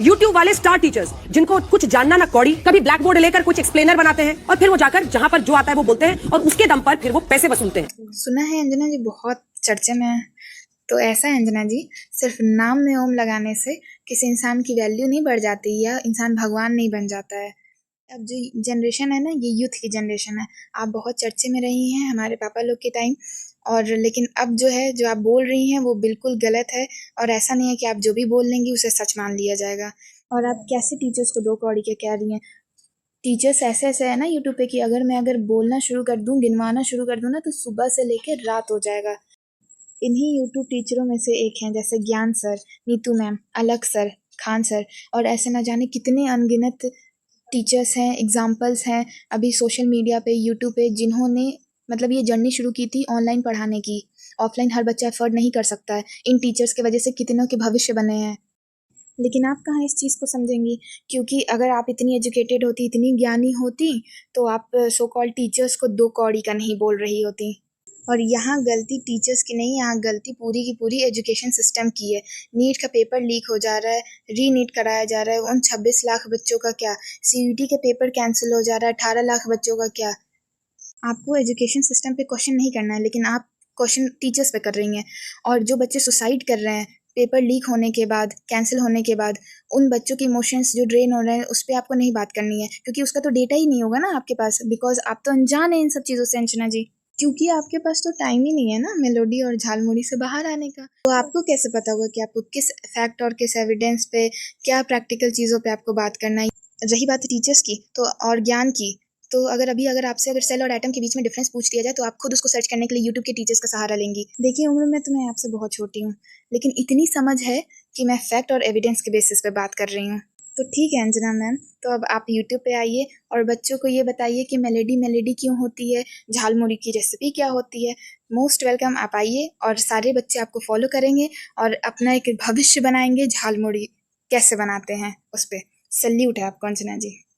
YouTube वाले star teachers जिनको कुछ जानना ना कौड़ी, कभी ब्लैक बोर्ड लेकर कुछ एक्सप्लेनर बनाते हैं और फिर वो जाकर जहां पर जो आता है वो बोलते हैं और उसके दम पर फिर वो पैसे वसूलते हैं। सुना है अंजना जी बहुत चर्चे में है। तो ऐसा है अंजना जी, सिर्फ नाम में ओम लगाने से किसी इंसान की वैल्यू नहीं बढ़ जाती या इंसान भगवान नहीं बन जाता है। अब जो जनरेशन है ना, ये यूथ की जनरेशन है। आप बहुत चर्चे में रही हैं हमारे पापा लोग के टाइम, और लेकिन अब जो है, जो आप बोल रही हैं वो बिल्कुल गलत है। और ऐसा नहीं है कि आप जो भी बोल लेंगी उसे सच मान लिया जाएगा। और आप कैसे टीचर्स को दो कौड़ी के कह रही हैं? टीचर्स ऐसे ऐसे है ना यूट्यूब पे कि अगर बोलना शुरू कर दूं, गिनवाना शुरू कर दूं ना, तो सुबह से लेकर रात हो जाएगा। इन्हीं यूट्यूब टीचरों में से एक हैं, जैसे Gyan sir, Neetu ma'am, Alakh sir, Khan sir, और ऐसे ना जाने कितने अनगिनत टीचर्स हैं, एग्जाम्पल्स हैं अभी सोशल मीडिया पे, यूट्यूब पे, जिन्होंने मतलब ये जर्नी शुरू की थी ऑनलाइन पढ़ाने की। ऑफलाइन हर बच्चा एफर्ड नहीं कर सकता है। इन टीचर्स की वजह से कितनों के भविष्य बने हैं। लेकिन आप कहाँ इस चीज़ को समझेंगी? क्योंकि अगर आप इतनी एजुकेटेड होती, इतनी ज्ञानी होती, तो आप सो कॉल्ड टीचर्स को दो कौड़ी का नहीं बोल रही होती। और यहाँ गलती टीचर्स की नहीं, यहाँ गलती पूरी की पूरी एजुकेशन सिस्टम की है। नीट का पेपर लीक हो जा रहा है, री-नीट कराया जा रहा है, उन 26 लाख बच्चों का क्या? सीयूईटी का पेपर कैंसिल हो जा रहा है, 18 लाख बच्चों का क्या? आपको एजुकेशन सिस्टम पे क्वेश्चन नहीं करना है, लेकिन आप क्वेश्चन टीचर्स पे कर रही हैं। और जो बच्चे सुसाइड कर रहे हैं पेपर लीक होने के बाद, कैंसिल होने के बाद, उन बच्चों के इमोशंस जो ड्रेन हो रहे हैं, उस पर आपको नहीं बात करनी है, क्योंकि उसका तो डेटा ही नहीं होगा ना आपके पास, बिकॉज आप तो अनजान है इन सब चीज़ों से अंजना जी। क्योंकि आपके पास तो टाइम ही नहीं है ना मेलोडी और झालमुड़ी से बाहर आने का। तो आपको कैसे पता होगा कि आपको किस फैक्ट और किस एविडेंस पे, क्या प्रैक्टिकल चीज़ों पे आपको बात करना है। रही बात टीचर्स की तो, और ज्ञान की, तो अगर आपसे सेल और एटम के बीच में डिफरेंस पूछ दिया जाए, तो आप खुद उसको सर्च करने के लिए यूट्यूब के टीचर्स का सहारा लेंगी। देखिए, उम्र में तो मैं आपसे बहुत छोटी हूँ, लेकिन इतनी समझ है कि मैं फैक्ट और एविडेंस के बेसिस पे बात कर रही हूँ। तो ठीक है अंजना मैम, तो अब आप यूट्यूब पे आइए और बच्चों को ये बताइए कि मेलेडी मेलेडी क्यों होती है, झालमुड़ी की रेसिपी क्या होती है। मोस्ट वेलकम, आप आइए और सारे बच्चे आपको फॉलो करेंगे और अपना एक भविष्य बनाएंगे झालमुड़ी कैसे बनाते हैं उस पर। सल्यूट है आपको अंजना जी।